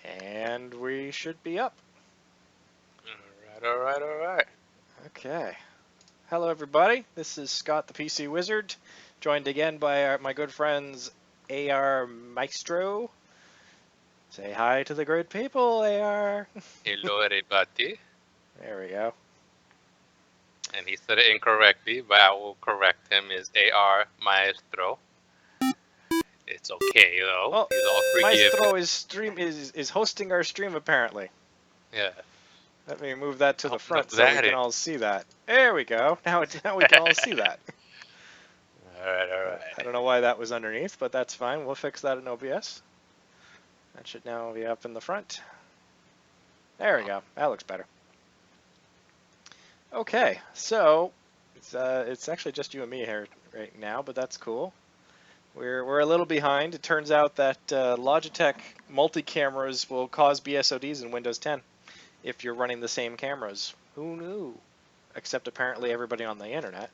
And we should be up. All right. Okay. Hello, everybody. This is Scott, the PC Wizard, joined again by my good friends AR Maestro. Say hi to the great people, AR. Hello, everybody. There we go. And he said it incorrectly, but I will correct him. Is AR Maestro? It's okay though. Oh, He's all forgiven. Maestro is hosting our stream apparently. Yeah. Let me move that to the I'll front note so we that can in. all see that. There we go. Now we can all see that. All right. I don't know why that was underneath, but that's fine. We'll fix that in OBS. That should now be up in the front. There we go. That looks better. Okay, so it's actually just you and me here right now, but that's cool. We're a little behind. It turns out that Logitech multi-cameras will cause BSODs in Windows 10 if you're running the same cameras. Who knew? Except apparently everybody on the internet.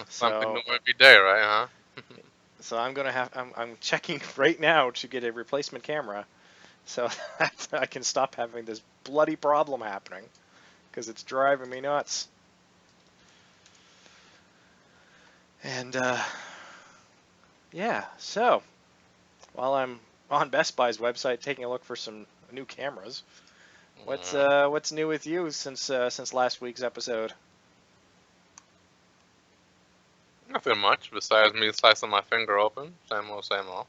Something new So every day, right? Huh? so I'm checking right now to get a replacement camera so that I can stop having this bloody problem happening because it's driving me nuts. And yeah, so while I'm on Best Buy's website taking a look for some new cameras, what's new with you since last week's episode? Nothing much besides me slicing my finger open. Same old, same old.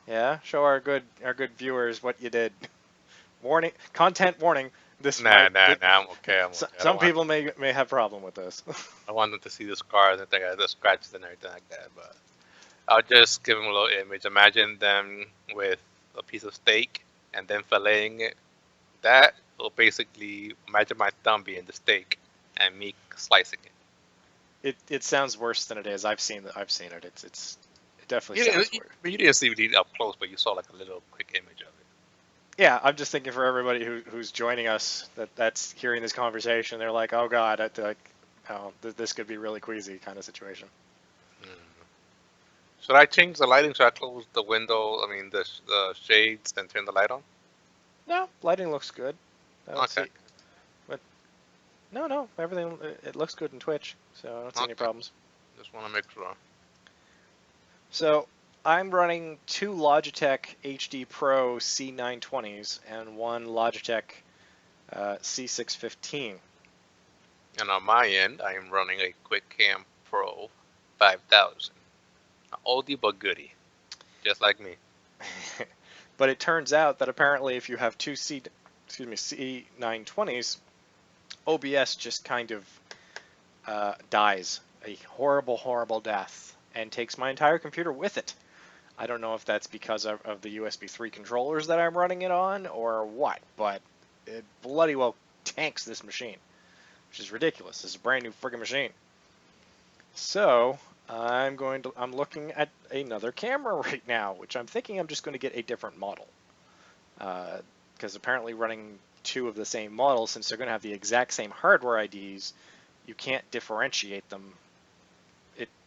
Yeah, show our good viewers what you did. Warning, content warning. This Nah, might. nah, nah. I'm okay. I'm okay. I don't Some want. people may have problem with this. I want them to see the scars and think the scratches and everything like that, but. I'll just give them a little image. Imagine them with a piece of steak and then filleting it. That will basically imagine my thumb being the steak and me slicing it. It sounds worse than it is. I've seen it. It definitely You sounds didn't, worse. you didn't see it up close, but you saw like a little quick image of it. Yeah, I'm just thinking for everybody who's joining us that's hearing this conversation, they're like, oh god, this could be really queasy kind of situation. Hmm. Should I change the lighting? Should I close the window? I mean the shades and turn the light on? No, lighting looks good. I don't Okay. see, but no, everything it looks good in Twitch, so I don't see any Okay. problems. Just want to make sure. So I'm running two Logitech HD Pro C920s and one Logitech C615. And on my end, I am running a QuickCam Pro 5000. Oldie but goodie, just like me. But it turns out that apparently if you have two C920s, OBS just kind of dies a horrible death and takes my entire computer with it. I don't know if that's because of the USB 3 controllers that I'm running it on or what, but it bloody well tanks this machine, which is ridiculous. This is a brand new friggin' machine. So I'm looking at another camera right now, which I'm thinking I'm just going to get a different model. Because apparently running two of the same model, since they're going to have the exact same hardware IDs, you can't differentiate them.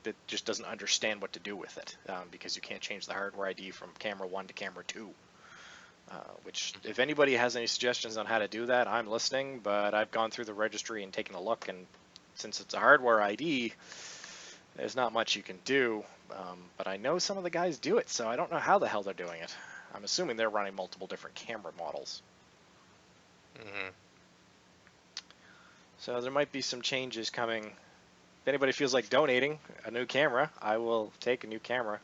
It just doesn't understand what to do with it because you can't change the hardware ID from camera 1 to camera 2. Which, if anybody has any suggestions on how to do that, I'm listening, but I've gone through the registry and taken a look, and since it's a hardware ID, there's not much you can do. But I know some of the guys do it, so I don't know how the hell they're doing it. I'm assuming they're running multiple different camera models. Mm-hmm. So there might be some changes coming. If anybody feels like donating a new camera, I will take a new camera.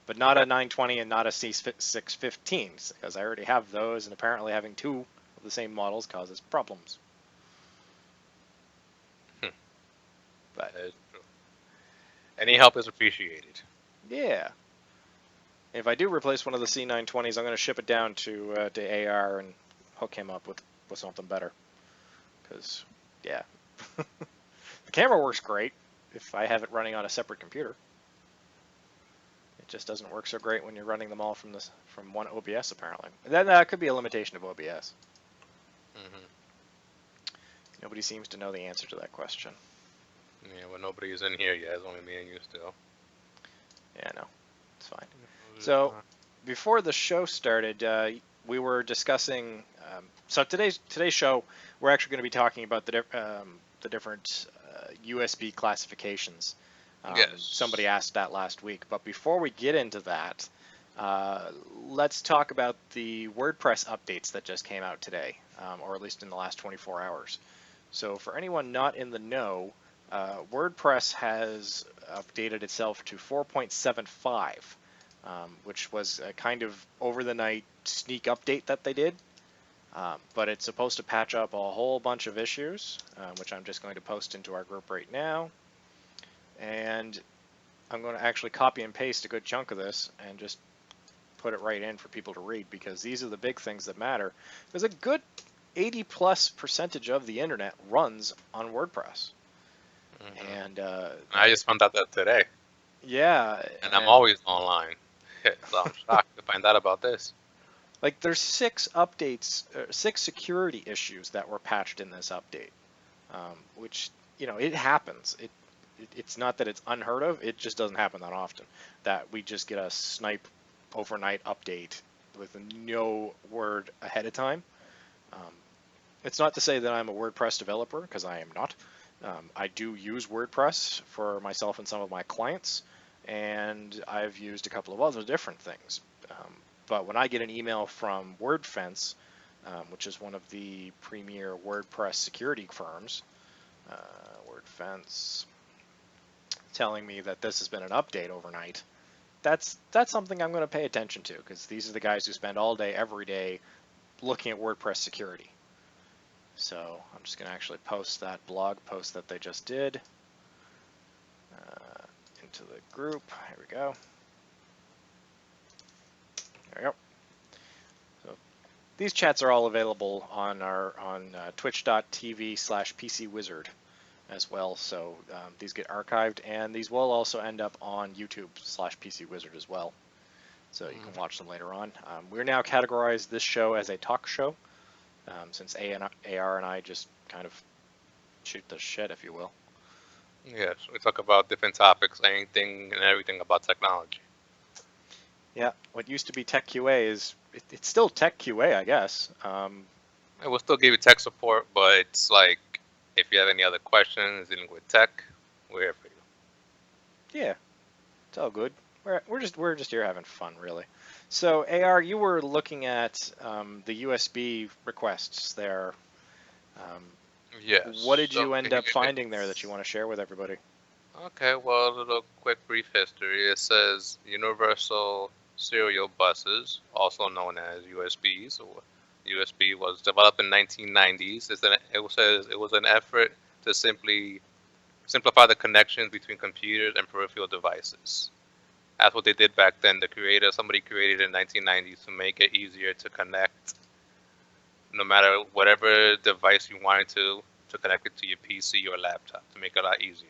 But not a 920 and not a C615, because I already have those, and apparently having two of the same models causes problems. But That is true. Any help is appreciated. yeah. If I do replace one of the C920s, I'm going to ship it down to AR and hook him up with something better. Because, yeah. The camera works great if I have it running on a separate computer. It just doesn't work so great when you're running them all from one OBS, apparently. That could be a limitation of OBS. Mm-hmm. Nobody seems to know the answer to that question. Yeah, well, nobody's in here yet. It's only me and you still. Yeah, no. It's fine. So before the show started, we were discussing. So today's show, we're actually going to be talking about the different USB classifications. Somebody Yes. asked that last week, but before we get into that, uh, let's talk about the WordPress updates that just came out today, or at least in the last 24 hours. So for anyone not in the know, WordPress has updated itself to 4.75, which was a kind of over the night sneak update that they did. But it's supposed to patch up a whole bunch of issues, which I'm just going to post into our group right now. And I'm going to actually copy and paste a good chunk of this and just put it right in for people to read, because these are the big things that matter. There's a good 80+% of the internet runs on WordPress. And I just found out that today, yeah, and I'm and always online. So I'm shocked to find out about this. like there's 6 security issues that were patched in this update, which it happens. It's not that it's unheard of. It just doesn't happen that often that we just get a snipe overnight update with no word ahead of time. Um, it's not to say that I'm a WordPress developer, because I am not. I do use WordPress for myself and some of my clients, and I've used a couple of other different things. But when I get an email from WordFence, which is one of the premier WordPress security firms, WordFence, telling me that this has been an update overnight, that's something I'm going to pay attention to, because these are the guys who spend all day, every day, looking at WordPress security. So I'm just going to actually post that blog post that they just did into the group. Here we go. There we go. So these chats are all available on twitch.tv/PCWizard as well. So these get archived, and these will also end up on YouTube/PCWizard as well. So you can watch them later on. We're now categorized this show as a talk show, since AR and I just kind of shoot the shit, if you will. Yes, we talk about different topics, anything and everything about technology. Yeah, what used to be Tech QA it's still Tech QA, I guess. I will still give you tech support, but it's like if you have any other questions dealing with tech, we're here for you. Yeah, it's all good. We're just here having fun, really. So AR, you were looking at the USB requests there. Yes. What did So you end up finding there that you want to share with everybody? okay, well, a little quick brief history. It says Universal Serial Buses, also known as USBs. Or USB was developed in 1990s. It says it was an effort to simplify the connections between computers and peripheral devices. That's what they did back then. Somebody created in 1990s to make it easier to connect, no matter whatever device you wanted to connect it to your PC or laptop to make it a lot easier.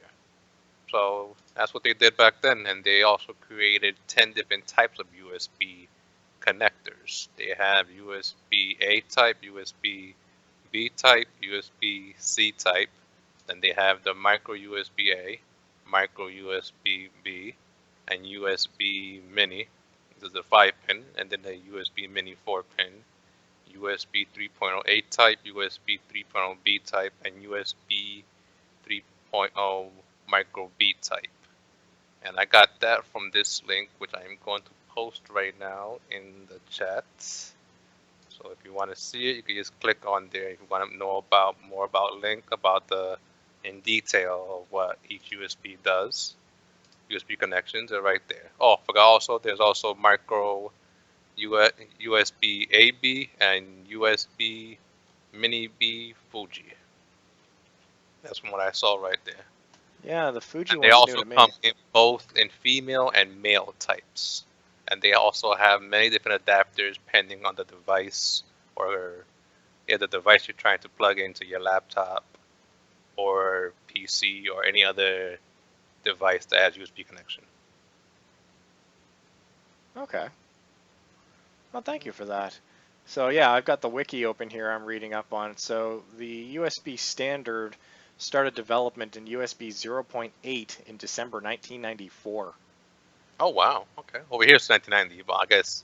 So that's what they did back then, and they also created 10 different types of USB connectors. They have USB A type, USB B type, USB C type. Then they have the micro USB A, micro USB B, and USB Mini. This is a 5-pin, and then the USB Mini 4-pin, USB 3.0 A type, USB 3.0 B type, and USB 3.0 micro B type. And I got that from this link, which I'm going to post right now in the chat. So if you want to see it, you can just click on there. If you want to know more about in detail of what each USB does, USB connections are right there. Oh, I forgot also, there's also micro USB AB and USB Mini B Fuji. That's from what I saw right there. Yeah, the Fuji And they one's new also to me. come in both in female and male types. And they also have many different adapters depending on the device or the device you're trying to plug into your laptop or PC or any other device that has USB connection. Okay. Well, thank you for that. So yeah, I've got the wiki open here. I'm reading up on it. So the USB standard started development in USB 0.8 in December 1994. Oh wow. Okay. Over here it's 1990, but I guess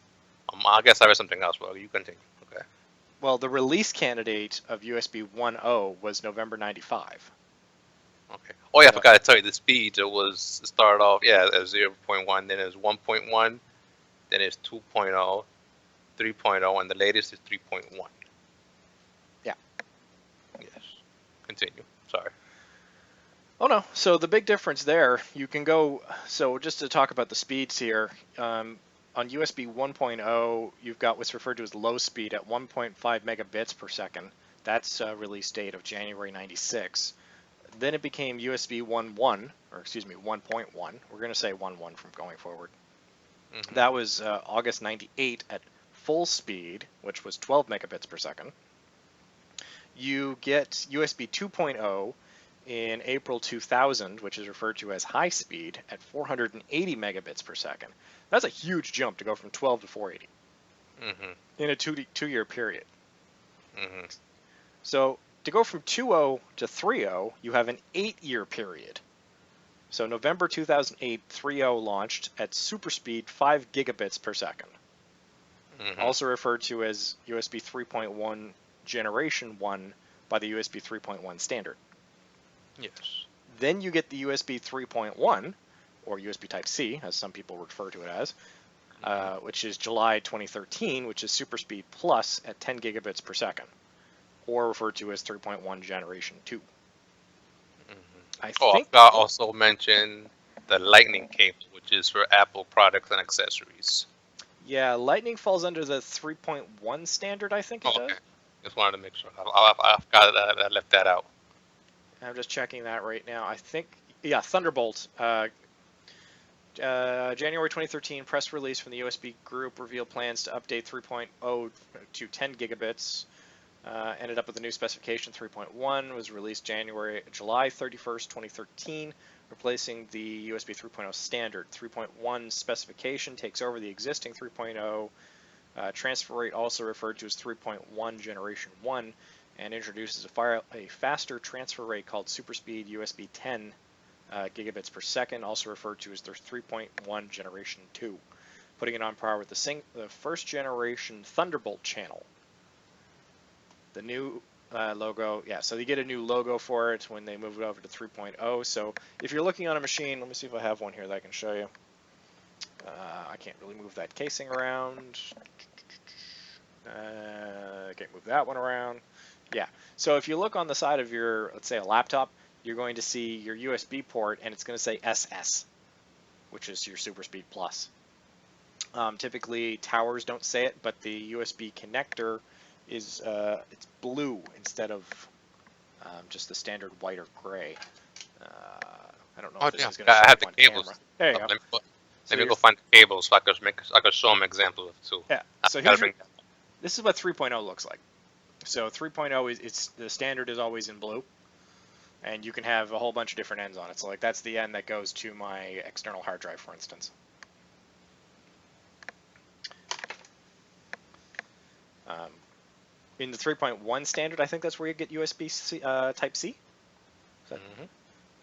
I read something else. Well, you continue. Okay. Well, the release candidate of USB 1.0 was November 95. Okay. Oh yeah, I So forgot to tell you the speed. It started off at 0.1, then it's 1.1, then it's 2.0, 3.0, and the latest is 3.1. yeah. Yes. Continue. Sorry. Oh no. So the big difference there, you can go. So just to talk about the speeds here, on USB 1.0, you've got what's referred to as low speed at 1.5 megabits per second. That's release date of January 96. Then it became USB 1.1, or excuse me, 1.1. We're going to say 1.1 from going forward. Hmm. That was August 98 at full speed, which was 12 megabits per second. You get USB 2.0 in April 2000, which is referred to as high speed at 480 megabits per second. That's a huge jump to go from 12 to 480 Hmm. in a two-year period. Hmm. So to go from 2.0 to 3.0, you have an 8-year period. So November 2008, 3.0 launched at super speed 5 gigabits per second, Hmm. also referred to as USB 3.1 Generation 1 by the USB 3.1 standard. Yes. Then you get the USB 3.1, or USB Type-C, as some people refer to it as, Hmm. which is July 2013, which is Super Speed Plus at 10 gigabits per second, or referred to as 3.1 Generation 2. Hmm. I Oh, I think, forgot to also mention the Lightning cable, which is for Apple products and accessories. yeah, Lightning falls under the 3.1 standard, I think Oh, it does. okay. Just wanted to make sure. I forgot that I left that out. I'm just checking that right now. I think, yeah, Thunderbolt. January 2013 press release from the USB group revealed plans to update 3.0 to 10 gigabits. Ended up with a new specification 3.1, was released July 31st, 2013, replacing the USB 3.0 standard. 3.1 specification takes over the existing 3.0 transfer rate, also referred to as 3.1 Generation 1, and introduces a faster transfer rate called Super Speed USB 10 gigabits per second, also referred to as their 3.1 Generation 2, putting it on par with the first generation Thunderbolt channel. The new logo, yeah, so you get a new logo for it when they move it over to 3.0. So if you're looking on a machine, let me see if I have one here that I can show you. I can't really move that casing around. I can't move that one around. Yeah, so if you look on the side of your, let's say a laptop, you're going to see your USB port and it's going to say SS, which is your Super Speed Plus. Typically towers don't say it, but the USB connector is it's blue instead of just the standard white or gray. I don't know if Oh, this damn. is going to I show have up the on cables. camera. There you Oh, go. So let me you're, go find the cables so I could show them an example of it too. yeah. I So gotta here's your. bring that. This is what 3.0 looks like. So 3.0 is it's the standard is always in blue, and you can have a whole bunch of different ends on it. So like that's the end that goes to my external hard drive, for instance. Um, in the 3.1 standard, I think that's where you get USB-C, Type-C. Hmm.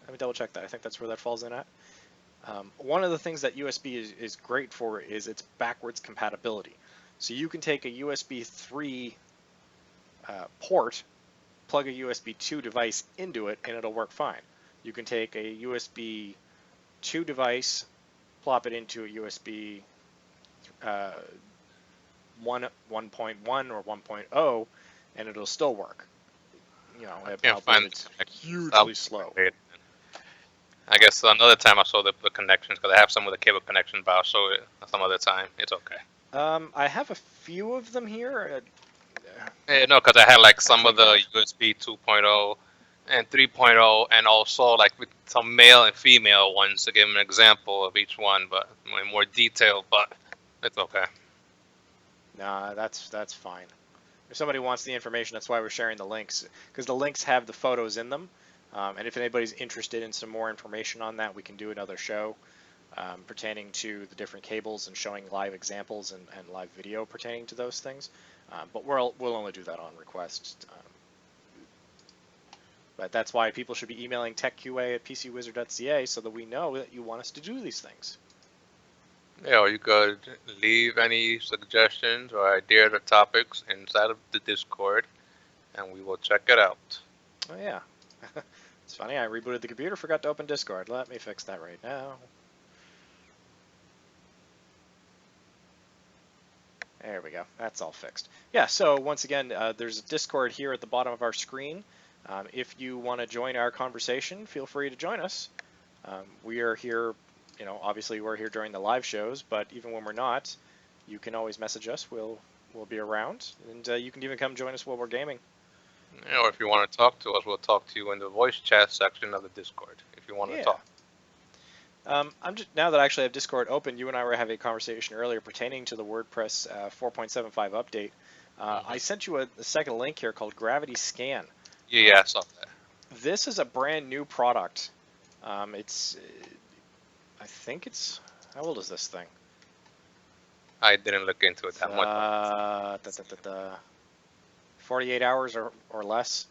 Let me double check that. I think that's where that falls in at. One of the things that USB is great for is its backwards compatibility. So you can take a USB 3 port, plug a USB 2 device into it, and it'll work fine. You can take a USB 2 device, plop it into a USB 1.1 or 1.0, and it'll still work. You know, I can't albeit find the it's connections. I'll hugely slow. wait. I guess another time I'll show the connections because I have some with the cable connection, but I'll show it some other time. It's okay. I have a few of them here. Yeah, no, because I had like I some of cleaned the out. USB 2.0 and 3.0, and also like with some male and female ones to give them an example of each one, but in more detail. But it's okay. Nah, that's fine. If somebody wants the information, that's why we're sharing the links, because the links have the photos in them. And if anybody's interested in some more information on that, we can do another show pertaining to the different cables and showing live examples and live video pertaining to those things. But we'll only do that on request. But that's why people should be emailing techqa@pcwizard.ca so that we know that you want us to do these things. Yeah, or you could leave any suggestions or ideas or topics inside of the Discord, and we will check it out. Oh yeah. It's funny, I rebooted the computer, forgot to open Discord. Let me fix that right now. There we go. That's all fixed. Yeah, so once again, there's a Discord here at the bottom of our screen. If you want to join our conversation, feel free to join us. We are here, obviously we're here during the live shows, but even when we're not, you can always message us. We'll be around, and you can even come join us while we're gaming. Yeah, or if you want to talk to us, we'll talk to you in the voice chat section of the Discord if you want to Yeah. talk. I'm just now that I actually have Discord open, you and I were having a conversation earlier pertaining to the WordPress 4.75 update. I sent you a second link here called Gravityscan. Yeah, I saw that. This is a brand new product. I think it's, how old is this thing? I didn't look into it that much. 48 hours or less.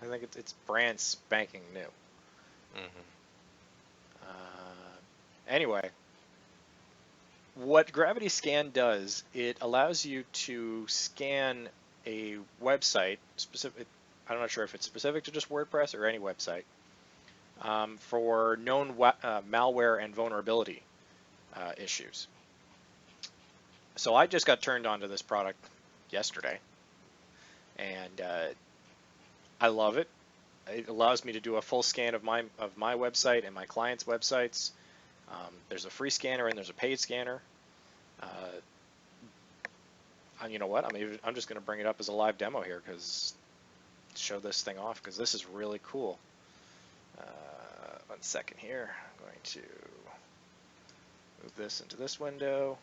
I think it's brand spanking new. Anyway, what Gravityscan does, it allows you to scan a website specific. I'm not sure if it's specific to just WordPress or any website for known malware and vulnerability issues. So I just got turned on to this product yesterday, and I love it. It allows me to do a full scan of my website and my clients' websites. There's a free scanner and there's a paid scanner. And you know what? I'm just going to bring it up as a live demo here because show this thing off because this is really cool. 1 second here. I'm going to move this into this window.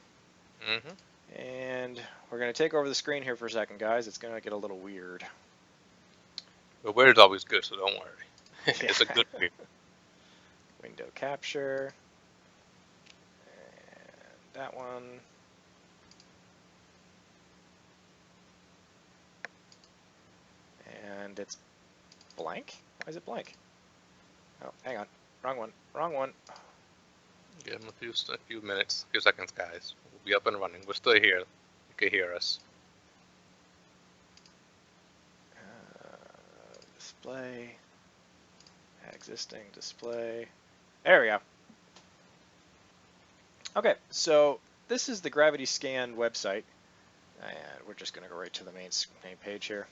And we're going to take over the screen here for a second, guys. It's going to get a little weird. But weird's always good, so don't worry. It's a good weird. Window capture. And that one. And it's blank? Why is it blank? Oh, hang on. Wrong one. Wrong one. Give them a few minutes, a few seconds, guys. We'll be up and running. We're still here. You can hear us. Display. Existing display. There we go. Okay, so this is the Gravityscan website, and we're just going to go right to the main page here.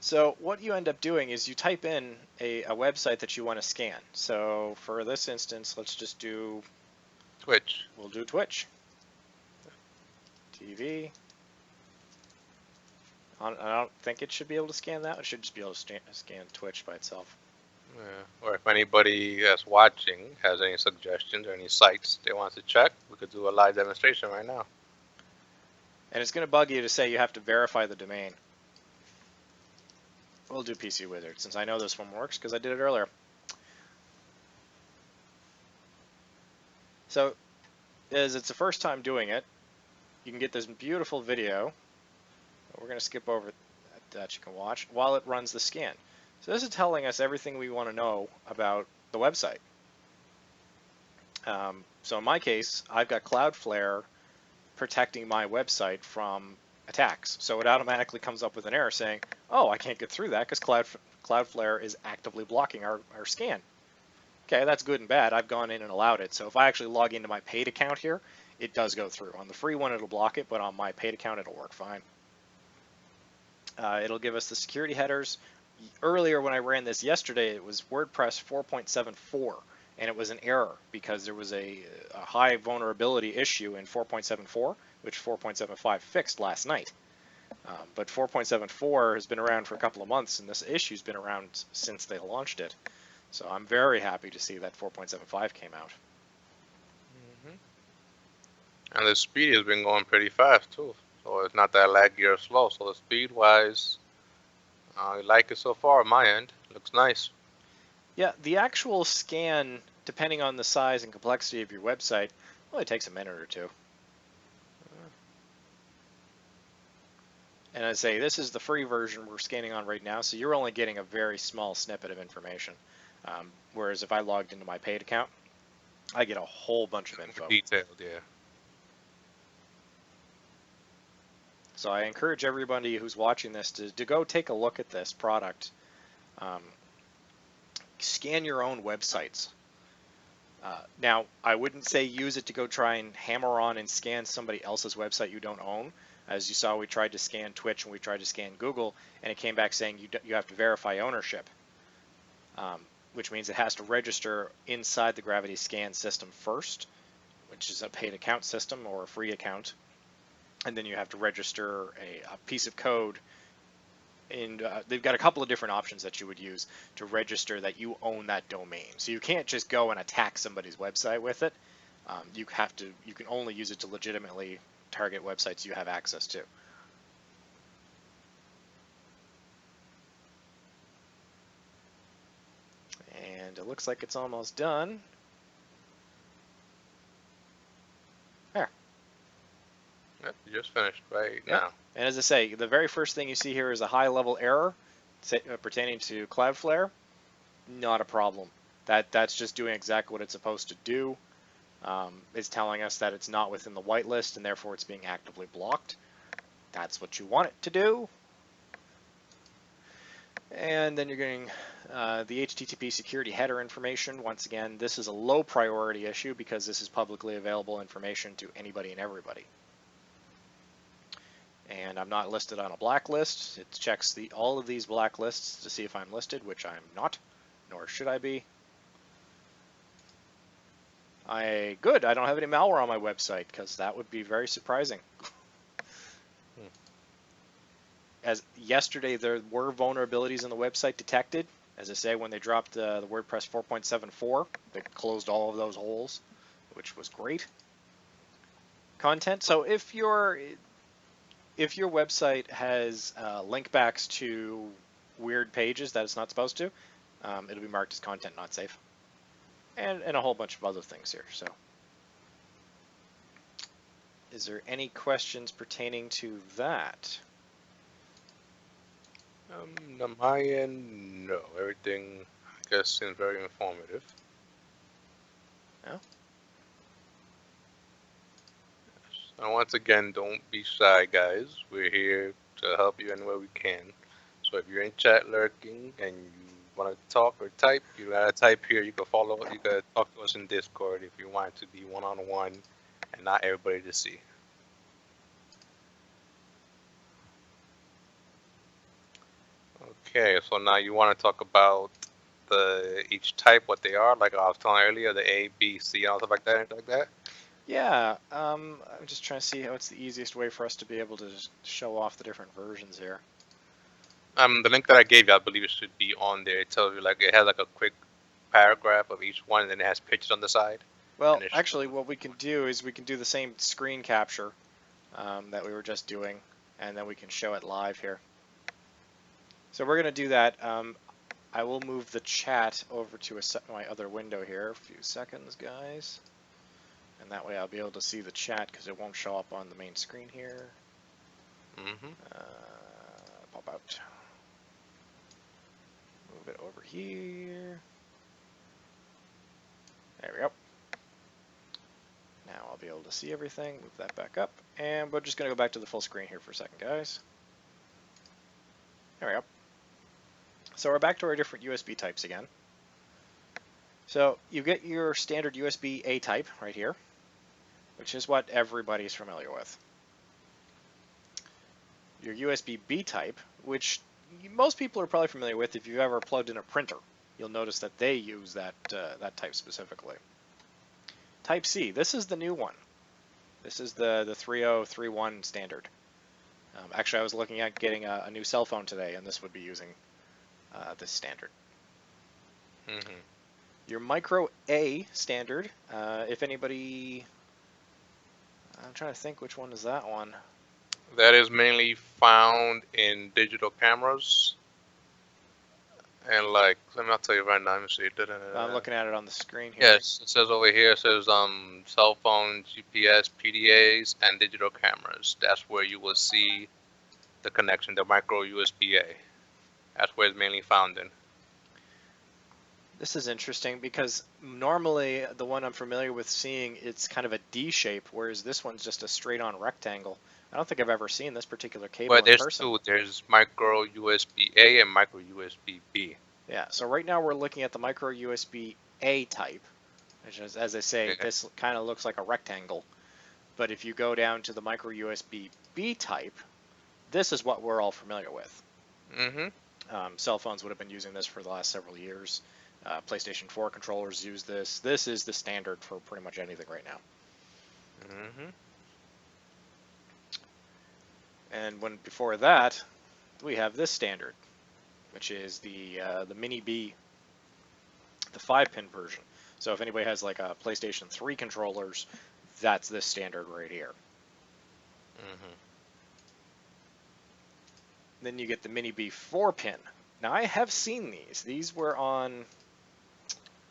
So what you end up doing is you type in a website that you want to scan. So for this instance, let's just do Twitch. We'll do Twitch. TV. I don't think it should be able to scan that. It should just be able to scan Twitch by itself. Yeah. Or if anybody that's watching has any suggestions or any sites they want to check, we could do a live demonstration right now. And it's going to bug you to say you have to verify the domain. We'll do PC Wizard since I know this one works because I did it earlier. So, as it's the first time doing it, you can get this beautiful video. We're going to skip over that you can watch while it runs the scan. So this is telling us everything we want to know about the website. So in my case, I've got Cloudflare protecting my website from attacks. So it automatically comes up with an error saying, oh, I can't get through that because Cloudflare is actively blocking our scan. Okay, that's good and bad. I've gone in and allowed it. So if I actually log into my paid account here, it does go through. On the free one, it'll block it, but on my paid account, it'll work fine. It'll give us the security headers. Earlier when I ran this yesterday, it was WordPress 4.74, and it was an error because there was a high vulnerability issue in 4.74, which 4.75 fixed last night. But 4.74 has been around for a couple of months, and this issue's been around since they launched it. So I'm very happy to see that 4.75 came out. And the speed has been going pretty fast too. So it's not that laggy or slow. So the speed wise, I like it so far on my end. Looks nice. Yeah, the actual scan, depending on the size and complexity of your website, only takes a minute or two. And I say this is the free version we're scanning on right now, so you're only getting a very small snippet of information. Whereas if I logged into my paid account, I get a whole bunch of info. More detailed, yeah. So I encourage everybody who's watching this to go take a look at this product. Um, scan your own websites. Now, I wouldn't say use it to go try and hammer on and scan somebody else's website you don't own. As you saw, we tried to scan Twitch and we tried to scan Google, and it came back saying you have to verify ownership, which means it has to register inside the Gravityscan system first, which is a paid account system or a free account, and then you have to register a piece of code. And they've got a couple of different options that you would use to register that you own that domain. So you can't just go and attack somebody's website with it. You can only use it to legitimately target websites you have access to. And it looks like it's almost done. There. Yep, you just finished right Yep. now. And as I say, the very first thing you see here is a high-level error pertaining to Cloudflare. Not a problem. That's just doing exactly what it's supposed to do. It's telling us that it's not within the whitelist and therefore it's being actively blocked. That's what you want it to do. And then you're getting the HTTP security header information. Once again, this is a low priority issue because this is publicly available information to anybody and everybody. And I'm not listed on a blacklist. It checks all of these blacklists to see if I'm listed, which I'm not, nor should I be. Good, I don't have any malware on my website, because that would be very surprising. As yesterday, there were vulnerabilities in the website detected. As I say, when they dropped the WordPress 4.74, they closed all of those holes, which was great. Content. So if your website has link backs to weird pages that it's not supposed to, it'll be marked as content not safe. And a whole bunch of other things here. So, is there any questions pertaining to that? On my end, no. Everything, I guess, seems very informative. No? And once again, don't be shy, guys. We're here to help you any way we can. So if you're in chat lurking and you want to talk or type, you gotta type here. You can follow. You can talk to us in Discord if you want it to be one-on-one and not everybody to see. Okay, so now you want to talk about each type, what they are, like I was telling earlier, the A, B, C, and stuff like that, anything like that. Yeah, I'm just trying to see what's the easiest way for us to be able to show off the different versions here. The link that I gave you, I believe it should be on there. It tells you, like, it has like a quick paragraph of each one, and then it has pictures on the side. Well, actually, what we can do is we can do the same screen capture that we were just doing, and then we can show it live here. So we're going to do that. I will move the chat over to my other window here. A few seconds, guys. And that way I'll be able to see the chat because it won't show up on the main screen here. Pop out. Move it over here. There we go. Now I'll be able to see everything. Move that back up. And we're just going to go back to the full screen here for a second, guys. There we go. So we're back to our different USB types again. So you get your standard USB A type right here, which is what everybody's familiar with. Your USB B type, which most people are probably familiar with if you've ever plugged in a printer. You'll notice that they use that type specifically. Type C, this is the new one. This is the 3031 standard. Actually, I was looking at getting a new cell phone today, and this would be using this standard. Your micro A standard, if anybody, I'm trying to think which one is that one. That is mainly found in digital cameras. And like, let me tell you right now, let me see. I'm looking at it on the screen here. Yes, it says over here, it says cell phones, GPS, PDAs, and digital cameras. That's where you will see the connection, the micro USB A. That's where it's mainly found in. This is interesting because normally the one I'm familiar with seeing, it's kind of a D shape, whereas this one's just a straight on rectangle. I don't think I've ever seen this particular Well, cable in there's person. two. There's micro USB A and micro USB B. Yeah, so right now we're looking at the micro USB A type, which is, as I say, Okay. this kind of looks like a rectangle. But if you go down to the micro USB B type, this is what we're all familiar with. Mhm. Cell phones would have been using this for the last several years. PlayStation 4 controllers use this. This is the standard for pretty much anything right now. Mhm. And when before that, we have this standard, which is the Mini B, the 5-pin version. So if anybody has like a PlayStation 3 controllers, that's this standard right here. Mhm. Then you get the Mini B 4-pin. Now I have seen these. These were on.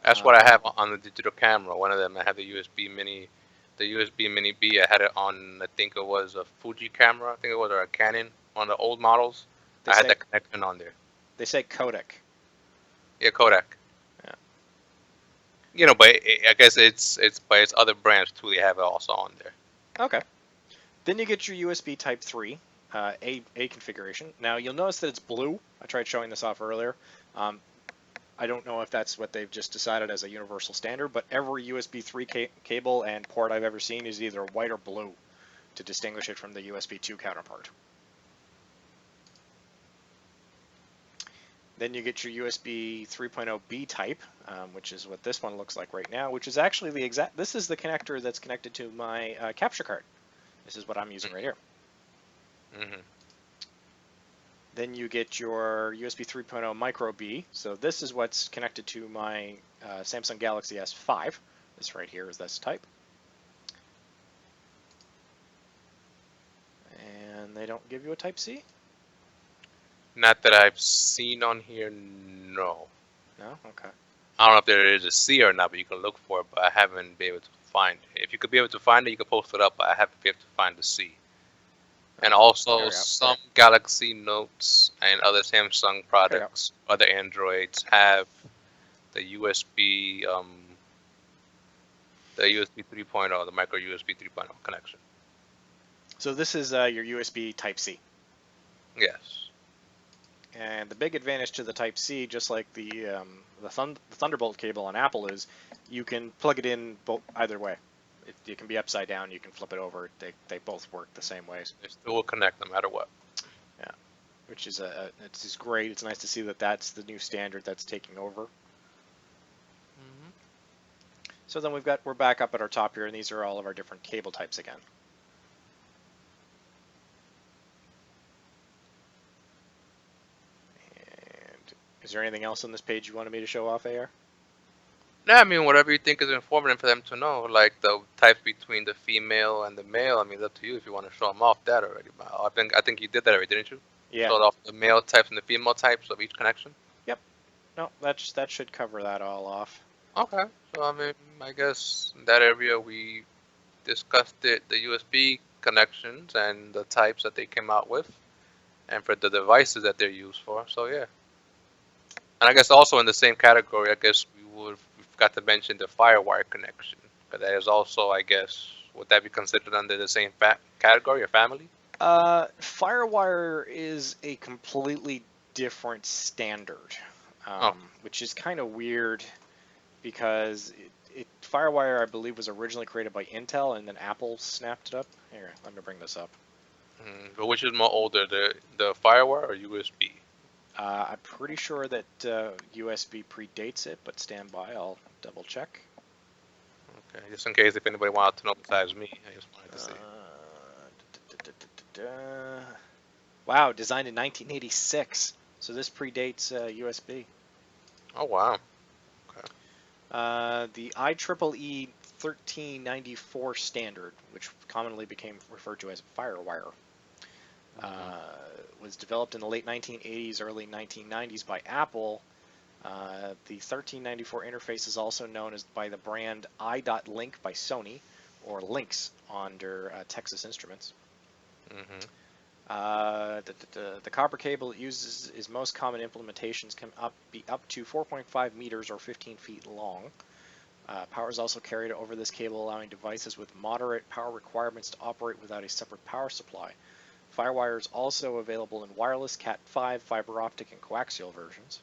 That's what I have on the digital camera. One of them, I have the USB Mini, the USB Mini B. I had it on. I think it was a Fuji camera. I think it was, or a Canon. One of the old models. They I had say that connection on there. they say codec. Yeah, Kodak. Yeah. But I guess it's by its other brands too. They have it also on there. Okay. Then you get your USB Type 3 A configuration. Now you'll notice that it's blue. I tried showing this off earlier. Um, I don't know if that's what they've just decided as a universal standard, but every USB 3 cable and port I've ever seen is either white or blue to distinguish it from the USB 2 counterpart. Then you get your USB 3.0 B type, which is what this one looks like right now, which is actually the exact, this is the connector that's connected to my capture card. This is what I'm using right here. Mhm. Then you get your USB 3.0 Micro B. So this is what's connected to my Samsung Galaxy S5. This right here is this type. And they don't give you a Type C? Not that I've seen on here. No. No? Okay. I don't know if there is a C or not, but you can look for it. But I haven't been able to find it. If you could be able to find it, you could post it up. But I haven't been able to find the C. And There also, we go. some Galaxy Notes and other Samsung There you go. products, other Androids have the the USB 3.0, the micro USB 3.0 connection. So this is your USB Type C. Yes. And the big advantage to the Type C, just like the Thunderbolt cable on Apple is, you can plug it in either way. It can be upside down. You can flip it over. They both work the same ways. It still will connect no matter what. Yeah, which is it's just great. It's nice to see that that's the new standard that's taking over. Mhm. So then we're back up at our top here, and these are all of our different cable types again. And is there anything else on this page you wanted me to show off, AR? No, I mean whatever you think is informative for them to know, like the types between the female and the male. I mean, it's up to you if you want to show them off that already. But I think you did that already, didn't you? Yeah. Showed off the male types and the female types of each connection. Yep. No, that should cover that all off. Okay. So I mean, I guess in that area we discussed the USB connections and the types that they came out with, and for the devices that they're used for. So yeah. And I guess also in the same category, I guess we forgot to mention the FireWire connection, but that is also, I guess, would that be considered under the same category or family? FireWire is a completely different standard, Oh. which is kind of weird because FireWire, I believe, was originally created by Intel and then Apple snapped it up. Here, let me bring this up. But which is more older, the FireWire or USB? I'm pretty sure that USB predates it, but stand by, I'll double check. Okay, just in case if anybody wanted to know besides me, I just wanted to see. Wow, designed in 1986. So this predates USB. Oh wow. Okay. The IEEE 1394 standard, which commonly became referred to as FireWire, was developed in the late 1980s, early 1990s by Apple. The 1394 interface is also known as by the brand i.Link by Sony, or Lynx under Texas Instruments. Mhm. The copper cable it uses is most common implementations can be up to 4.5 meters or 15 feet long. Power is also carried over this cable, allowing devices with moderate power requirements to operate without a separate power supply. Firewire is also available in wireless, Cat5, fiber optic, and coaxial versions.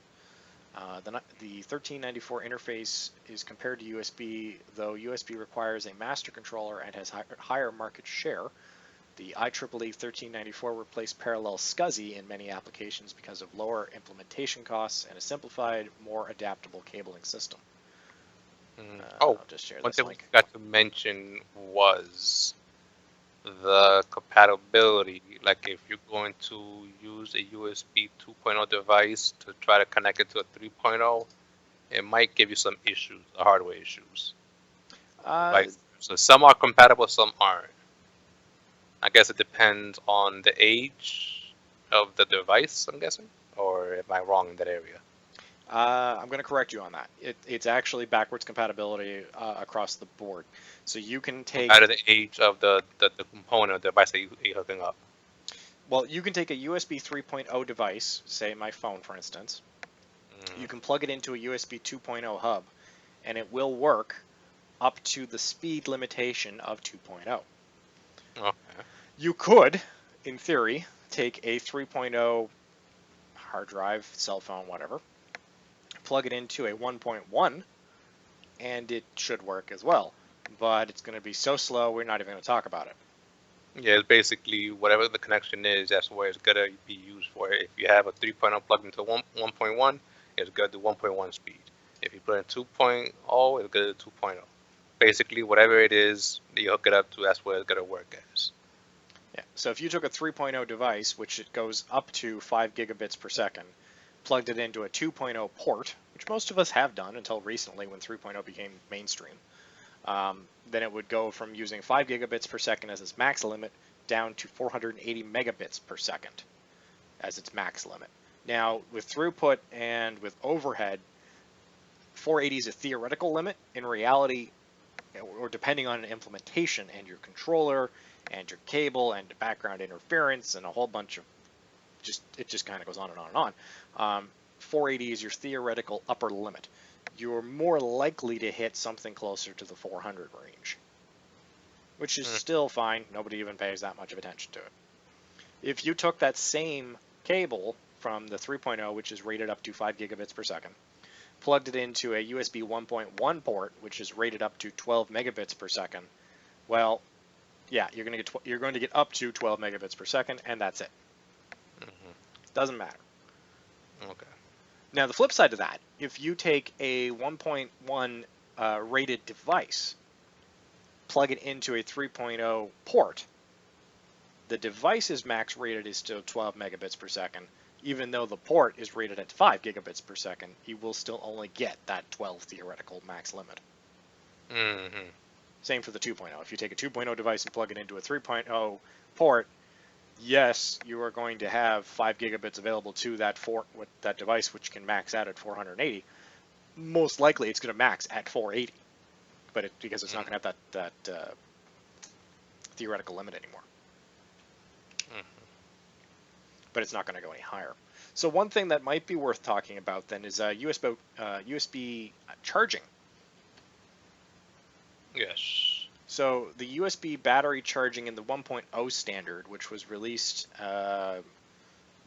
The 1394 interface is compared to USB, though USB requires a master controller and has higher market share. The IEEE 1394 replaced parallel SCSI in many applications because of lower implementation costs and a simplified, more adaptable cabling system. Oh, I'll just share one this thing we link. forgot to mention was the compatibility. Like if you're going to use a USB 2.0 device to try to connect it to a 3.0, it might give you some issues, hardware issues. So some are compatible, some aren't. I guess it depends on the age of the device, I'm guessing, or am I wrong in that area? I'm going to correct you on that. It's actually backwards compatibility across the board. So you can take... Out of the age of the component, the device that you're hooking up. Well, you can take a USB 3.0 device, say my phone, for instance. You can plug it into a USB 2.0 hub, and it will work up to the speed limitation of 2.0. Okay. You could, in theory, take a 3.0 hard drive, cell phone, whatever, plug it into a 1.1, and it should work as well. But it's going to be so slow, we're not even going to talk about it. Yeah, it's basically whatever the connection is, that's where it's going to be used for. If you have a 3.0 plugged into 1.1, it's going to do 1.1 speed. If you put in 2.0, it's going to do 2.0. Basically, whatever it is that you hook it up to, that's where it's going to work as. Yeah. So if you took a 3.0 device, which it goes up to 5 gigabits per second, plugged it into a 2.0 port, which most of us have done until recently when 3.0 became mainstream, then it would go from using 5 gigabits per second as its max limit down to 480 megabits per second as its max limit. Now, with throughput and with overhead, 480 is a theoretical limit. In reality, or depending on an implementation and your controller and your cable and background interference and a whole bunch of it just kind of goes on and on and on. 480 is your theoretical upper limit. You're more likely to hit something closer to the 400 range, which is still fine. Nobody even pays that much of attention to it. If you took that same cable from the 3.0, which is rated up to 5 gigabits per second, plugged it into a USB 1.1 port, which is rated up to 12 megabits per second, well, yeah, you're going to get up to 12 megabits per second, and that's it. Doesn't matter. Okay. Now, the flip side to that, if you take a 1.1 rated device, plug it into a 3.0 port, the device's max rated is still 12 megabits per second. Even though the port is rated at 5 gigabits per second, you will still only get that 12 theoretical max limit. Same for the 2.0. If you take a 2.0 device and plug it into a 3.0 port, yes, you are going to have 5 gigabits available to that device, which can max out at 480. Most likely, it's going to max at 480, but because it's not going to have that theoretical limit anymore. But it's not going to go any higher. So one thing that might be worth talking about then is USB charging. Yes. So the USB battery charging in the 1.0 standard, which was released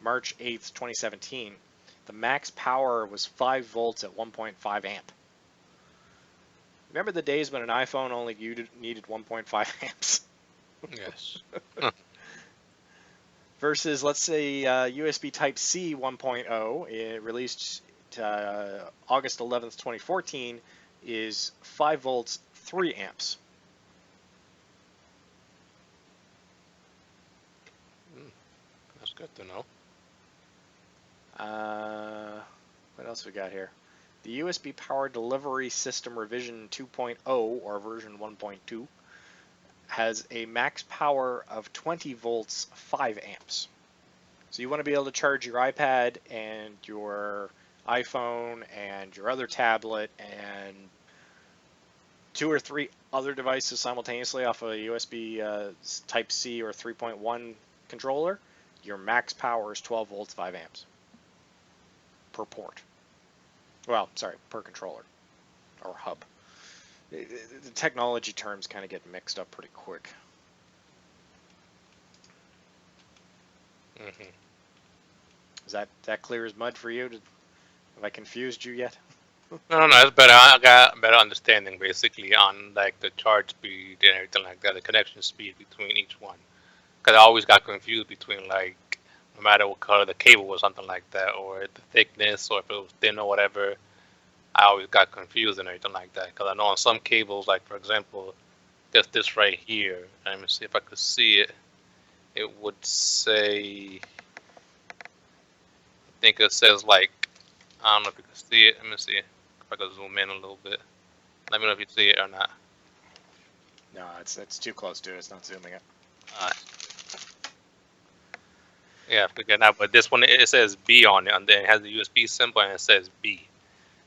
March 8th, 2017, the max power was 5 volts at 1.5 amp. Remember the days when an iPhone only needed 1.5 amps? Yes. Versus, let's say, USB Type-C 1.0, released August 11th, 2014, is 5 volts, 3 amps. That's good to know. What else we got here? The USB Power Delivery System Revision 2.0, or version 1.2, has a max power of 20 volts, 5 amps. So you want to be able to charge your iPad and your iPhone and your other tablet and 2 or 3 other devices simultaneously off a USB Type-C or 3.1 controller. your max power is 12 volts, 5 amps per port. Well, sorry, per controller or hub. The technology terms kind of get mixed up pretty quick. Mm-hmm. Is that clear as mud for you? Have I confused you yet? No, it's better. I got a better understanding basically on like the charge speed and everything like that, the connection speed between each one. Because I always got confused between like no matter what color the cable was, something like that, or the thickness, or if it was thin or whatever. I always got confused and everything like that. Because I know on some cables, like for example, just this right here. Let me see if I could see it. It would say, I think it says like, I don't know if you can see it. Let me see if I could zoom in a little bit. Let me know if you see it or not. No, it's too close to it. It's not zooming it. Uh, yeah, I forget now. But this one it says B on it, and then it has the USB symbol and it says B.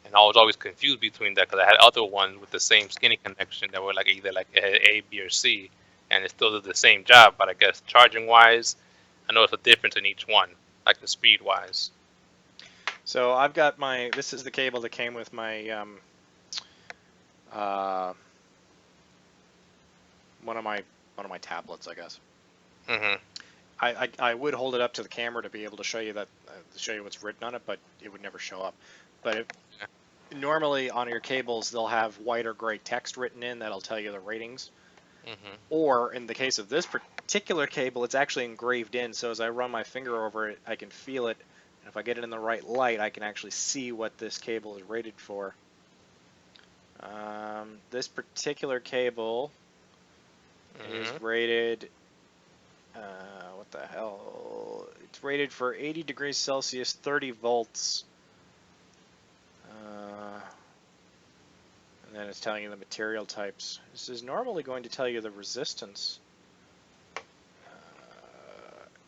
And I was always confused between that because I had other ones with the same skinny connection that were like either like A, B, or C, and it still did the same job. But I guess charging wise, I know it's a difference in each one, like the speed wise. So I've got this is the cable that came with my one of my tablets, I guess. Mhm. I would hold it up to the camera to be able to show you what's written on it, but it would never show up. But normally on your cables they'll have white or gray text written in that'll tell you the ratings. Mhm. Or in the case of this particular cable, it's actually engraved in, so as I run my finger over it, I can feel it, and if I get it in the right light, I can actually see what this cable is rated for. This particular cable is rated, what the hell? It's rated for 80 degrees Celsius, 30 volts. And then it's telling you the material types. This is normally going to tell you the resistance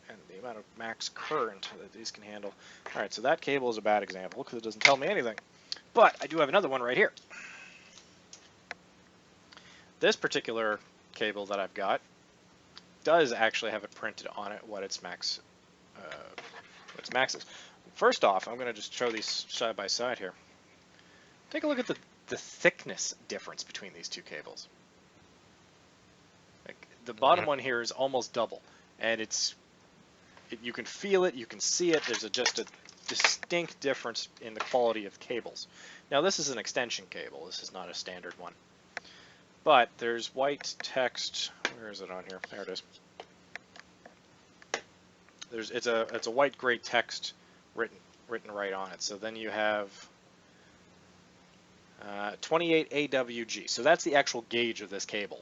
and the amount of max current that these can handle. Alright, so that cable is a bad example because it doesn't tell me anything. But I do have another one right here. This particular cable that I've got does actually have it printed on it what its max is. First off, I'm going to just show these side by side here. Take a look at the thickness difference between these two cables. Like, the bottom one here is almost double, and you can feel it, you can see it. There's just a distinct difference in the quality of cables. Now this is an extension cable. This is not a standard one. But there's white text. Where is it on here? There it is. It's a white gray text written right on it. So then you have 28 AWG. So that's the actual gauge of this cable,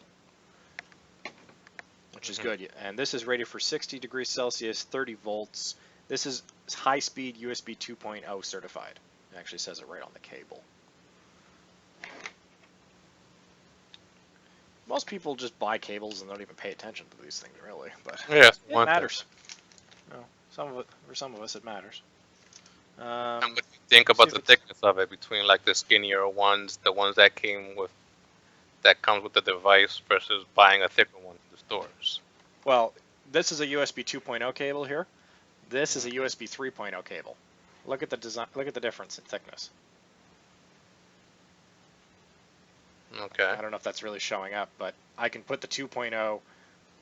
which is good. And this is rated for 60 degrees Celsius, 30 volts. This is high-speed USB 2.0 certified. It actually says it right on the cable. Most people just buy cables and don't even pay attention to these things, really. But Yes, it matters. No, for some of us, it matters. And what do you think about the thickness of it between like the skinnier ones, the ones that comes with the device versus buying a thicker one in the stores? Well, this is a USB 2.0 cable here. This is a USB 3.0 cable. Look at the design. Look at the difference in thickness. Okay. I don't know if that's really showing up, but I can put the 2.0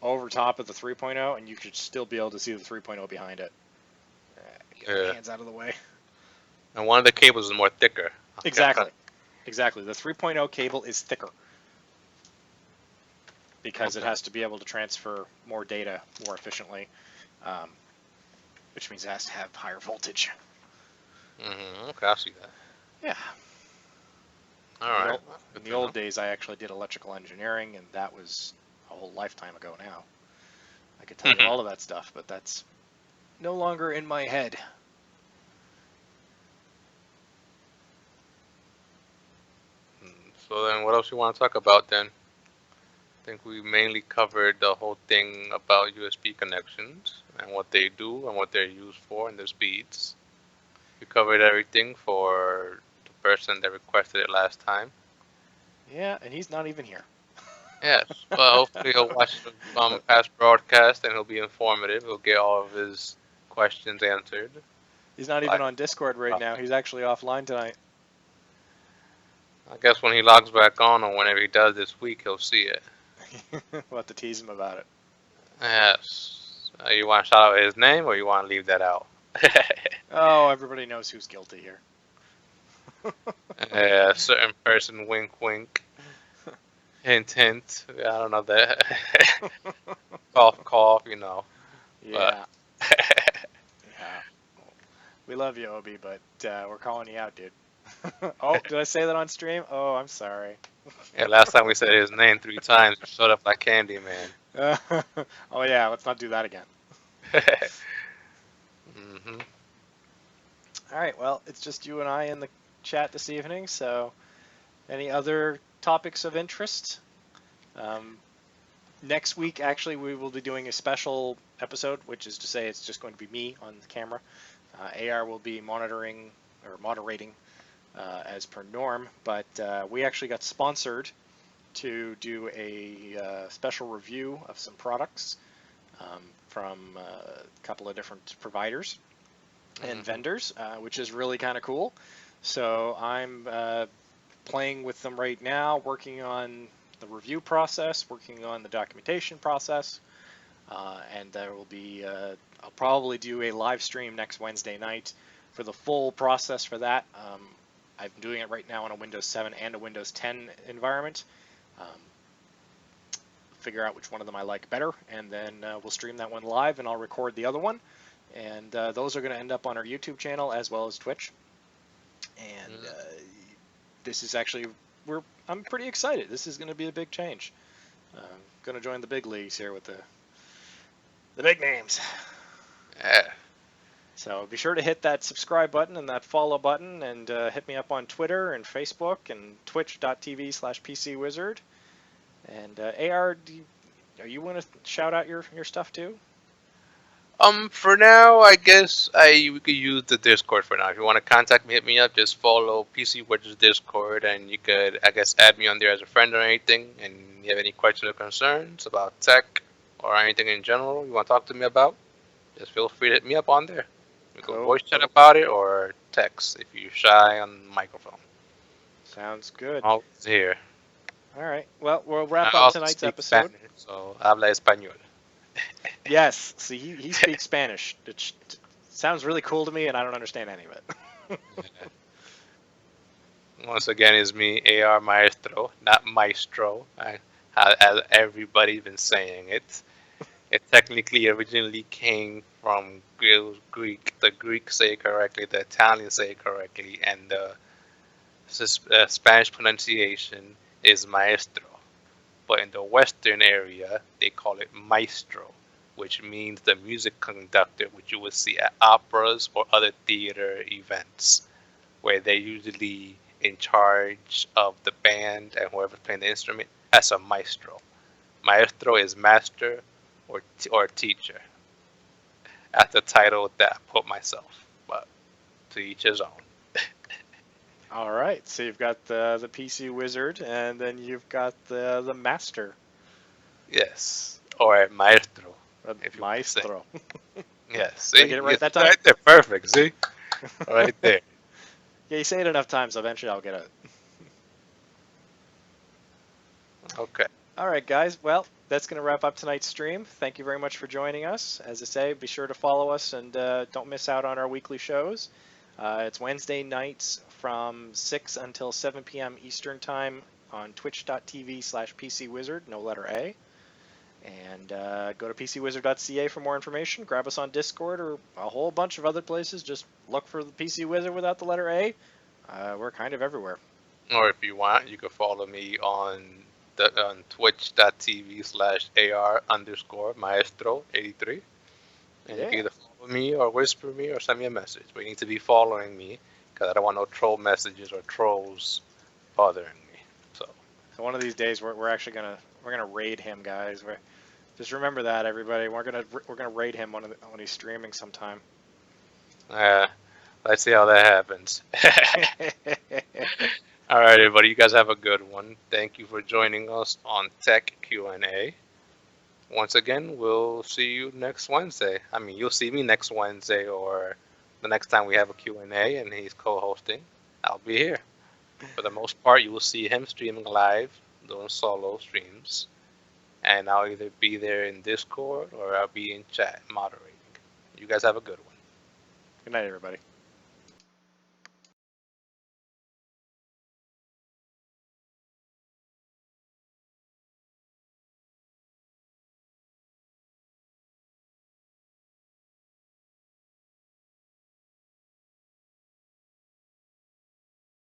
over top of the 3.0, and you should still be able to see the 3.0 behind it. Get my hands out of the way. And one of the cables is more thicker. Exactly. Exactly. The 3.0 cable is thicker because it has to be able to transfer more data more efficiently, which means it has to have higher voltage. Okay, I see that. Yeah. All right. In the old days, I actually did electrical engineering, and that was a whole lifetime ago now. I could tell you all of that stuff, but that's no longer in my head. So then what else you want to talk about then? I think we mainly covered the whole thing about USB connections and what they do and what they're used for and their speeds. We covered everything for the person that requested it last time. Yeah, and he's not even here. Yes. Well, hopefully he'll watch past broadcast and he'll be informative. He'll get all of his questions answered. He's not even Like, on Discord right now. He's actually offline tonight. I guess when he logs back on or whenever he does this week, he'll see it. We'll have to tease him about it. Yes. You want to shout out his name or you want to leave that out? Oh, everybody knows who's guilty here. Yeah, certain person, wink, wink. Hint, hint. I don't know that. Cough, cough, you know. Yeah, But yeah. We love you, Obi, but we're calling you out, dude. Oh, did I say that on stream? Oh, I'm sorry. yeah, last time we said his name 3 times, he showed up like Candyman. Oh yeah, let's not do that again. hmm All right, well, it's just you and I in the chat this evening, so any other topics of interest? Next week, actually, we will be doing a special episode, which is to say it's just going to be me on the camera. AR will be monitoring or moderating as per norm, but we actually got sponsored to do a special review of some products from a couple of different providers and vendors, which is really kind of cool. So I'm playing with them right now, working on the review process, working on the documentation process, and there will be, I'll probably do a live stream next Wednesday night for the full process for that. I'm doing it right now on a Windows 7 and a Windows 10 environment. Figure out which one of them I like better, and then we'll stream that one live, and I'll record the other one. And those are going to end up on our YouTube channel as well as Twitch. And this is actually, I'm pretty excited. This is going to be a big change. Going to join the big leagues here with the big names. Yeah. So be sure to hit that subscribe button and that follow button, and hit me up on Twitter and Facebook and twitch.tv/PCWizard. And AR, you want to shout out your stuff too? For now, I guess we could use the Discord for now. If you want to contact me, hit me up. Just follow PC Wedge's Discord, and you could, I guess, add me on there as a friend or anything. And you have any questions or concerns about tech or anything in general you want to talk to me about, just feel free to hit me up on there. We can voice chat about it or text if you're shy on the microphone. Sounds good. Always here. All right. Well, we'll wrap I up also tonight's speak episode. Spanish, so habla español. Yes. See, he speaks Spanish. It sounds really cool to me, and I don't understand any of it. Once again, it's me, AR Maestro, not Maestro, as everybody's been saying it. It technically originally came from Greek. The Greeks say it correctly, the Italians say it correctly, and the Spanish pronunciation is Maestro. But in the Western area, they call it Maestro, which means the music conductor, which you would see at operas or other theater events, where they're usually in charge of the band and whoever's playing the instrument. That's a maestro. Maestro is master or teacher. That's the title that I put myself, but to each his own. All right. So you've got the PC Wizard, and then you've got the Master. Yes, or maestro. If you Maestro. Yes. Did I get it right that time? Right there, perfect. See, right there. Yeah, you say it enough times, eventually I'll get it. Okay. All right, guys. Well, that's going to wrap up tonight's stream. Thank you very much for joining us. As I say, be sure to follow us and don't miss out on our weekly shows. It's Wednesday nights from 6 until 7 p.m. Eastern Time on twitch.tv/PCWizard, no letter A. And go to PCWizard.ca for more information. Grab us on Discord or a whole bunch of other places. Just look for the PC Wizard without the letter A. We're kind of everywhere. Or if you want, you can follow me on twitch.tv/AR_maestro83. And you can either follow me or whisper me or send me a message. But you need to be following me because I don't want no troll messages or trolls bothering me. So one of these days we're actually gonna raid him, guys. Just remember that, everybody. We're gonna raid him when he's streaming sometime. let's see how that happens. All right, everybody. You guys have a good one. Thank you for joining us on Tech Q&A. Once again, we'll see you next Wednesday. I mean, you'll see me next Wednesday or the next time we have a Q&A and he's co-hosting. I'll be here. For the most part, you will see him streaming live, doing solo streams. And I'll either be there in Discord or I'll be in chat moderating. You guys have a good one. Good night, everybody.